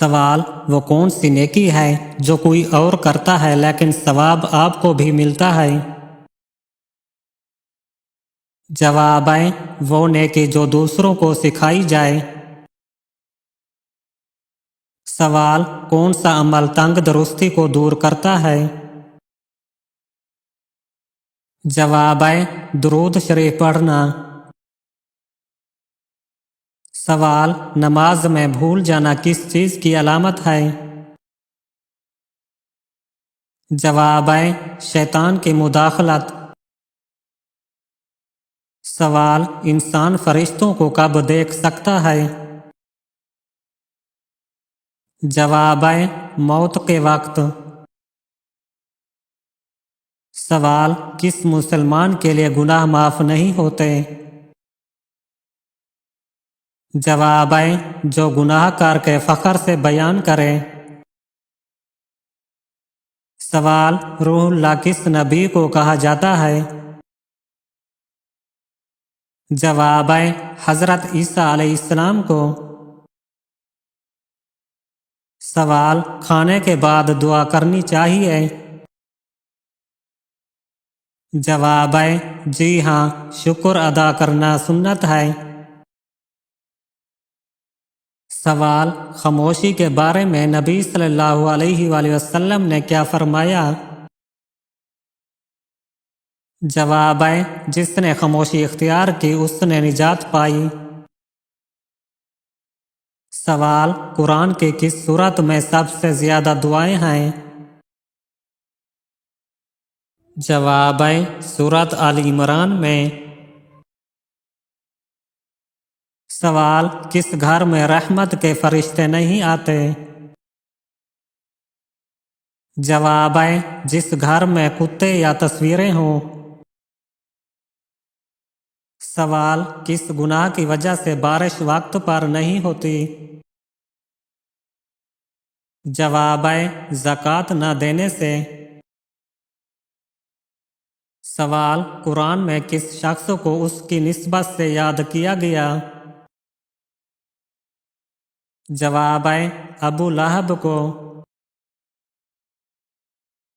سوال: وہ کون سی نیکی ہے جو کوئی اور کرتا ہے لیکن ثواب آپ کو بھی ملتا ہے؟ جواب: وہ نیکی جو دوسروں کو سکھائی جائے۔ سوال: کون سا عمل تنگ درستی کو دور کرتا ہے؟ جواب: درود شریف پڑھنا۔ سوال: نماز میں بھول جانا کس چیز کی علامت ہے؟ جواب: شیطان کی مداخلت۔ سوال: انسان فرشتوں کو کب دیکھ سکتا ہے؟ جواب: موت کے وقت۔ سوال: کس مسلمان کے لیے گناہ معاف نہیں ہوتے؟ جواب: جو گناہ کر کے فخر سے بیان کرے۔ سوال: روح اللہ کس نبی کو کہا جاتا ہے؟ جواب: حضرت عیسیٰ علیہ السلام کو۔ سوال: کھانے کے بعد دعا کرنی چاہیے؟ جواب: جی ہاں، شکر ادا کرنا سنت ہے۔ سوال: خاموشی کے بارے میں نبی صلی اللہ علیہ وآلہ وسلم نے کیا فرمایا؟ جواب: جس نے خاموشی اختیار کی اس نے نجات پائی۔ سوال: قرآن کی کس سورت میں سب سے زیادہ دعائیں ہیں؟ جواب: سورت آل عمران میں۔ سوال: کس گھر میں رحمت کے فرشتے نہیں آتے؟ جواب: جس گھر میں کتے یا تصویریں ہوں۔ سوال: کس گناہ کی وجہ سے بارش وقت پر نہیں ہوتی؟ جواب: زکوٰۃ نہ دینے سے۔ سوال: قرآن میں کس شخص کو اس کی نسبت سے یاد کیا گیا؟ جواب: ابو لہب کو۔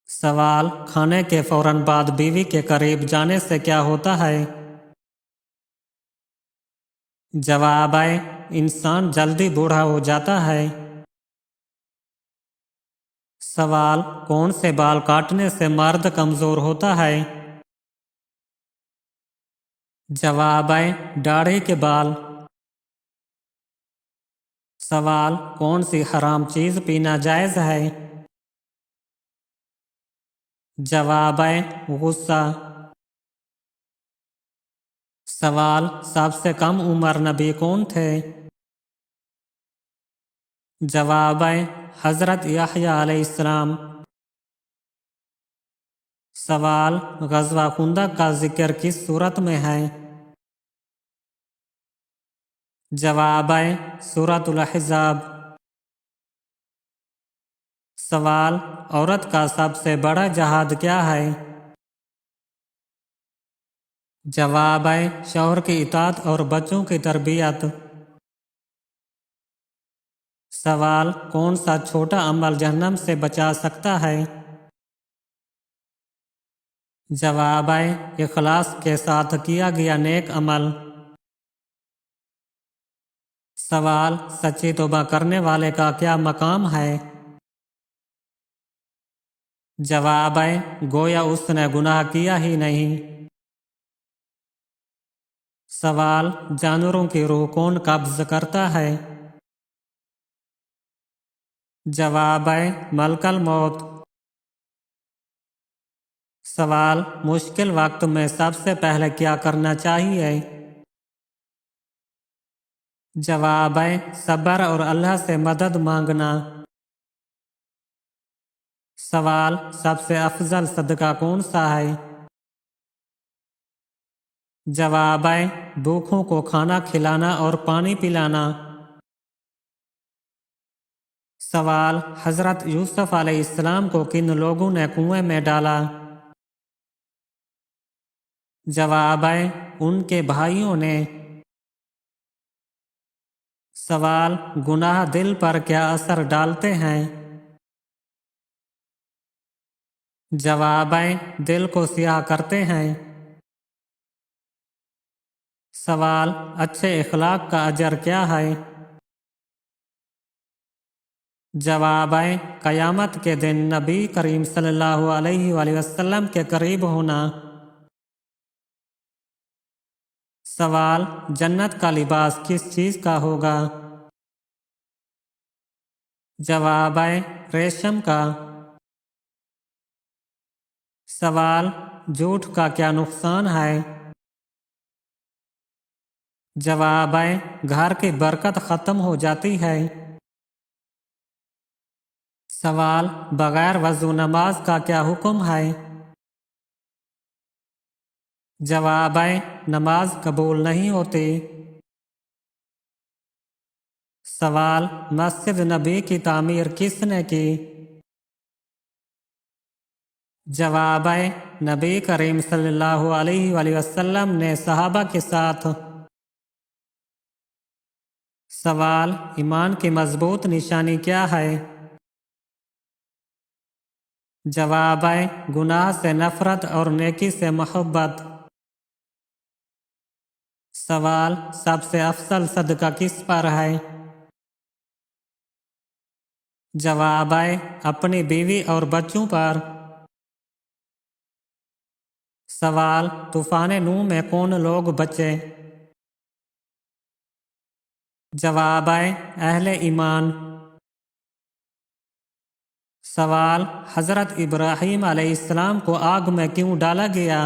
سوال: کھانے کے فوراً بعد بیوی کے قریب جانے سے کیا ہوتا ہے؟ جواب: انسان جلدی بوڑھا ہو جاتا ہے۔ سوال: کون سے بال کاٹنے سے مرد کمزور ہوتا ہے؟ جواب: داڑھی کے بال۔ سوال: کون سی حرام چیز پینا جائز ہے؟ جواب: غصہ۔ سوال: سب سے کم عمر نبی کون تھے؟ جواب: حضرت یحییٰ علیہ السلام۔ سوال: غزوہ خندق کا ذکر کس سورت میں ہے؟ جواب: سورۃ الاحزاب۔ سوال: عورت کا سب سے بڑا جہاد کیا ہے؟ جواب: شوہر کی اطاعت اور بچوں کی تربیت۔ سوال: کون سا چھوٹا عمل جہنم سے بچا سکتا ہے؟ جواب: اخلاص کے ساتھ کیا گیا نیک عمل۔ سوال: سچی توبہ کرنے والے کا کیا مقام ہے؟ جواب: گویا اس نے گناہ کیا ہی نہیں۔ سوال: جانوروں کی روح کون قبض کرتا ہے؟ جواب: ملک الموت۔ سوال: مشکل وقت میں سب سے پہلے کیا کرنا چاہیے؟ جواب: صبر اور اللہ سے مدد مانگنا۔ سوال: سب سے افضل صدقہ کون سا ہے؟ جواب: بھوکھوں کو کھانا کھلانا اور پانی پلانا۔ سوال: حضرت یوسف علیہ السلام کو کن لوگوں نے کنویں میں ڈالا؟ جواب: ان کے بھائیوں نے۔ سوال: گناہ دل پر کیا اثر ڈالتے ہیں؟ جوابیں: دل کو سیاہ کرتے ہیں۔ سوال: اچھے اخلاق کا اجر کیا ہے؟ جوابیں: قیامت کے دن نبی کریم صلی اللہ علیہ وآلہ وسلم کے قریب ہونا۔ سوال: جنت کا لباس کس چیز کا ہوگا؟ جوابیں: ریشم کا۔ سوال: جھوٹ کا کیا نقصان ہے؟ جوابیں: گھر کی برکت ختم ہو جاتی ہے۔ سوال: بغیر وضو نماز کا کیا حکم ہے؟ جوابیں: نماز قبول نہیں ہوتی۔ سوال: مسجد نبی کی تعمیر کس نے کی؟ جوابیں: نبی کریم صلی اللہ علیہ وآلہ وسلم نے صحابہ کے ساتھ۔ سوال: ایمان کی مضبوط نشانی کیا ہے؟ جوابیں: گناہ سے نفرت اور نیکی سے محبت۔ سوال: سب سے افضل صدقہ کس پر ہے؟ جوابیں: اپنی بیوی اور بچوں پر۔ سوال: طوفان نوح میں کون لوگ بچے؟ جوابیں: اہل ایمان۔ سوال: حضرت ابراہیم علیہ السلام کو آگ میں کیوں ڈالا گیا؟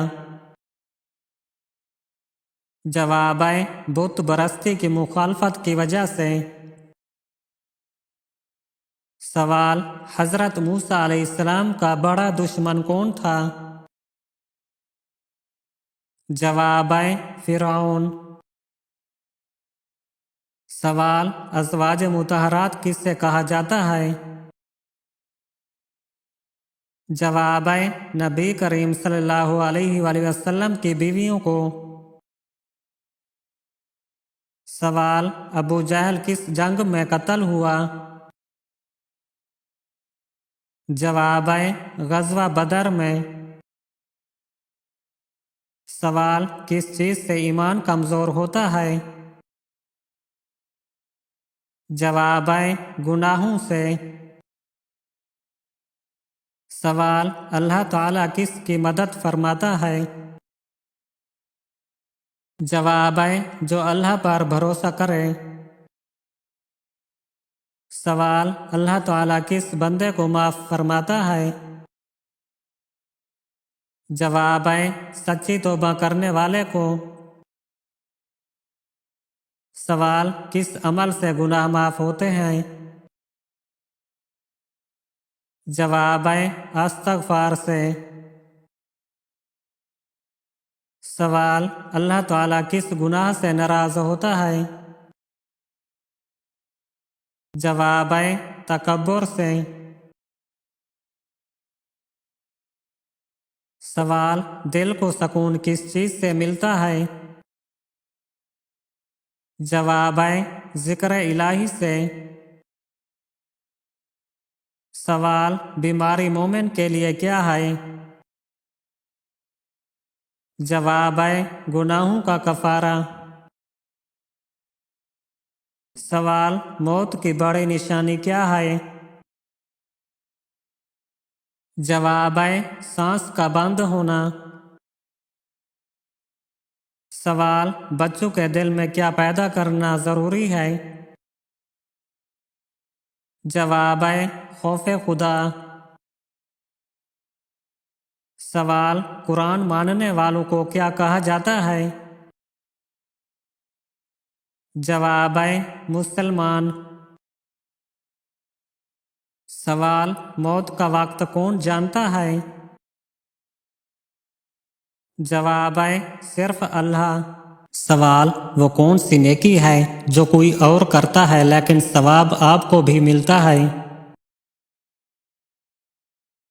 جوابیں: بت پرستی کی مخالفت کی وجہ سے۔ سوال: حضرت موسیٰ علیہ السلام کا بڑا دشمن کون تھا؟ جوابیں: فرعون۔ سوال: ازواج مطہرات کس سے کہا جاتا ہے؟ جوابیں: نبی کریم صلی اللہ علیہ وآلہ وسلم کی بیویوں کو۔ سوال: ابو جہل کس جنگ میں قتل ہوا؟ جوابیں: غزوہ بدر میں۔ سوال: کس چیز سے ایمان کمزور ہوتا ہے؟ جوابیں: گناہوں سے۔ سوال: اللہ تعالیٰ کس کی مدد فرماتا ہے؟ جوابیں: جو اللہ پر بھروسہ کرے۔ سوال: اللہ تعالیٰ کس بندے کو معاف فرماتا ہے؟ جوابیں: سچی توبہ کرنے والے کو۔ سوال: کس عمل سے گناہ معاف ہوتے ہیں؟ جوابیں: استغفار سے۔ سوال: اللہ تعالیٰ کس گناہ سے ناراض ہوتا ہے؟ جوابیں: تکبر سے۔ سوال: دل کو سکون کس چیز سے ملتا ہے؟ جوابیں: ذکر الہی سے۔ سوال: بیماری مومن کے لیے کیا ہے؟ جوابیں: گناہوں کا کفارہ۔ سوال: موت کی بڑی نشانی کیا ہے؟ جوابیں: سانس کا بند ہونا۔ سوال: بچوں کے دل میں کیا پیدا کرنا ضروری ہے؟ جوابیں: خوف خدا۔ سوال: قرآن ماننے والوں کو کیا کہا جاتا ہے؟ جوابیں: مسلمان۔ سوال: موت کا وقت کون جانتا ہے؟ جوابیں: صرف اللہ۔ سوال: وہ کون سی نیکی ہے جو کوئی اور کرتا ہے لیکن ثواب آپ کو بھی ملتا ہے؟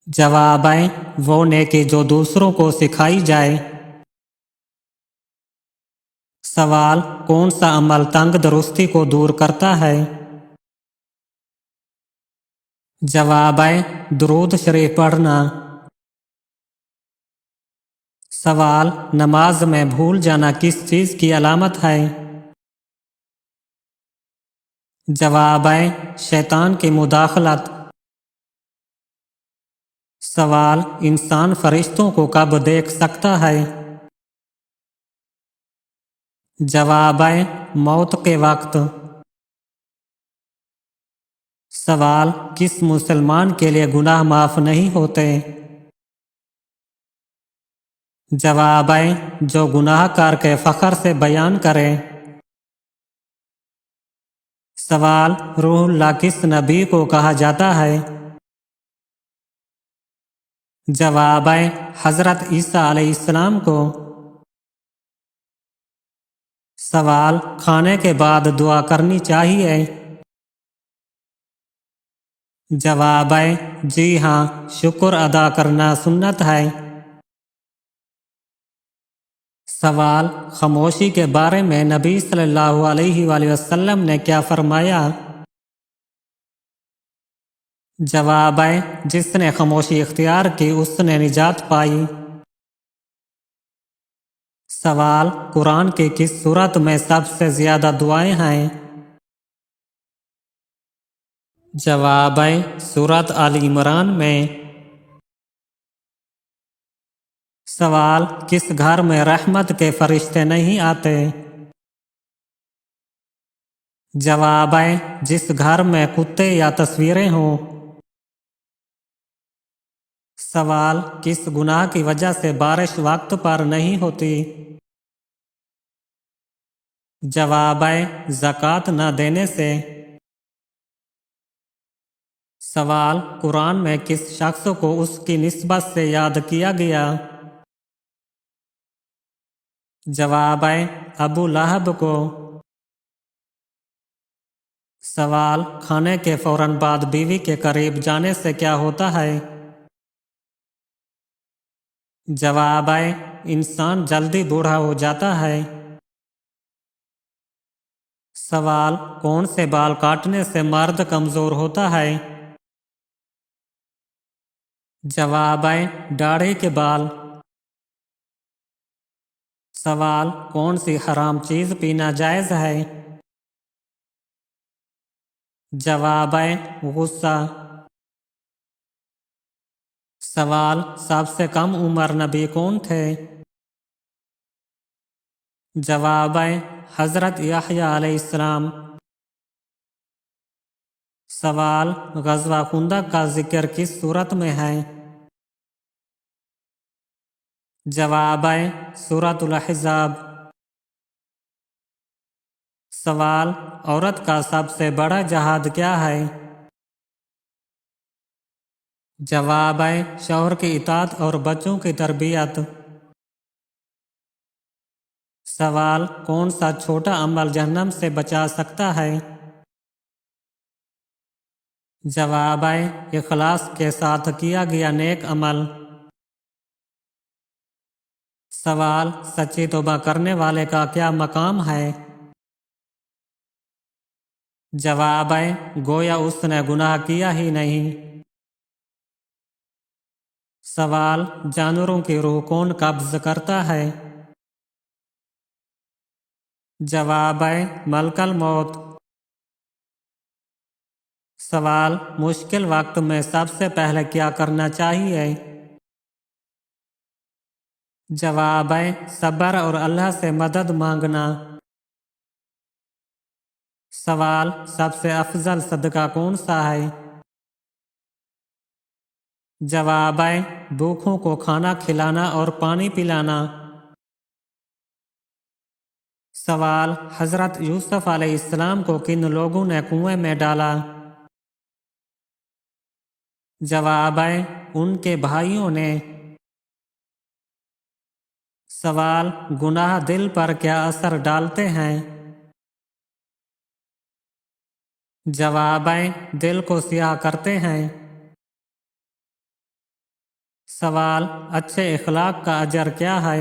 جوابیں: وہ نیکی جو دوسروں کو سکھائی جائے۔ سوال: کون سا عمل تنگ درستی کو دور کرتا ہے؟ جواب ہے درود شریف پڑھنا۔ سوال: نماز میں بھول جانا کس چیز کی علامت ہے؟ جواب ہے شیطان کی مداخلت۔ سوال: انسان فرشتوں کو کب دیکھ سکتا ہے؟ جواب ہے موت کے وقت۔ سوال: کس مسلمان کے لیے گناہ معاف نہیں ہوتے؟ جواب ہے جو گناہ کار کے فخر سے بیان کرے۔ سوال: روح اللہ کس نبی کو کہا جاتا ہے؟ جواب ہے حضرت عیسیٰ علیہ السلام کو۔ سوال: کھانے کے بعد دعا کرنی چاہیے؟ جواب ہے جی ہاں، شکر ادا کرنا سنت ہے۔ سوال: خاموشی کے بارے میں نبی صلی اللہ علیہ وآلہ وسلم نے کیا فرمایا؟ جواب ہے جس نے خاموشی اختیار کی اس نے نجات پائی۔ سوال: قرآن کی کس سورت میں سب سے زیادہ دعائیں ہیں؟ جواب ہے سورت آل عمران میں۔ سوال: کس گھر میں رحمت کے فرشتے نہیں آتے؟ جواب ہے جس گھر میں کتے یا تصویریں ہوں۔ سوال: کس گناہ کی وجہ سے بارش وقت پر نہیں ہوتی؟ جواب ہے زکوٰۃ نہ دینے سے۔ سوال: قرآن میں کس شخص کو اس کی نسبت سے یاد کیا گیا؟ جواب ہے ابو لہب کو۔ سوال: کھانے کے فوراً بعد بیوی کے قریب جانے سے کیا ہوتا ہے؟ جواب ہے انسان جلدی بوڑھا ہو جاتا ہے۔ سوال: کون سے بال کاٹنے سے مرد کمزور ہوتا ہے؟ جواب ہے داڑھی کے بال۔ سوال: کون سی حرام چیز پینا جائز ہے؟ جواب ہے غصہ۔ سوال: سب سے کم عمر نبی کون تھے؟ جواب ہے حضرت یحییٰ علیہ السلام۔ سوال: غزوہ خندق کا ذکر کس سورت میں ہے؟ جواب ہے سورۃ الاحزاب۔ سوال: عورت کا سب سے بڑا جہاد کیا ہے؟ جواب ہے شوہر کی اطاعت اور بچوں کی تربیت۔ سوال: کون سا چھوٹا عمل جہنم سے بچا سکتا ہے؟ جواب ہے اخلاص کے ساتھ کیا گیا نیک عمل۔ سوال: سچی توبہ کرنے والے کا کیا مقام ہے؟ جواب ہے گویا اس نے گناہ کیا ہی نہیں۔ سوال: جانوروں کی روح کون قبض کرتا ہے؟ جواب ہے ملک الموت۔ سوال: مشکل وقت میں سب سے پہلے کیا کرنا چاہیے؟ جواب ہے صبر اور اللہ سے مدد مانگنا۔ سوال: سب سے افضل صدقہ کون سا ہے؟ جواب ہے بھوکھوں کو کھانا کھلانا اور پانی پلانا۔ سوال: حضرت یوسف علیہ السلام کو کن لوگوں نے کنویں میں ڈالا؟ جواب ہے ان کے بھائیوں نے۔ سوال: گناہ دل پر کیا اثر ڈالتے ہیں؟ جواب ہے دل کو سیاہ کرتے ہیں۔ سوال: اچھے اخلاق کا اجر کیا ہے؟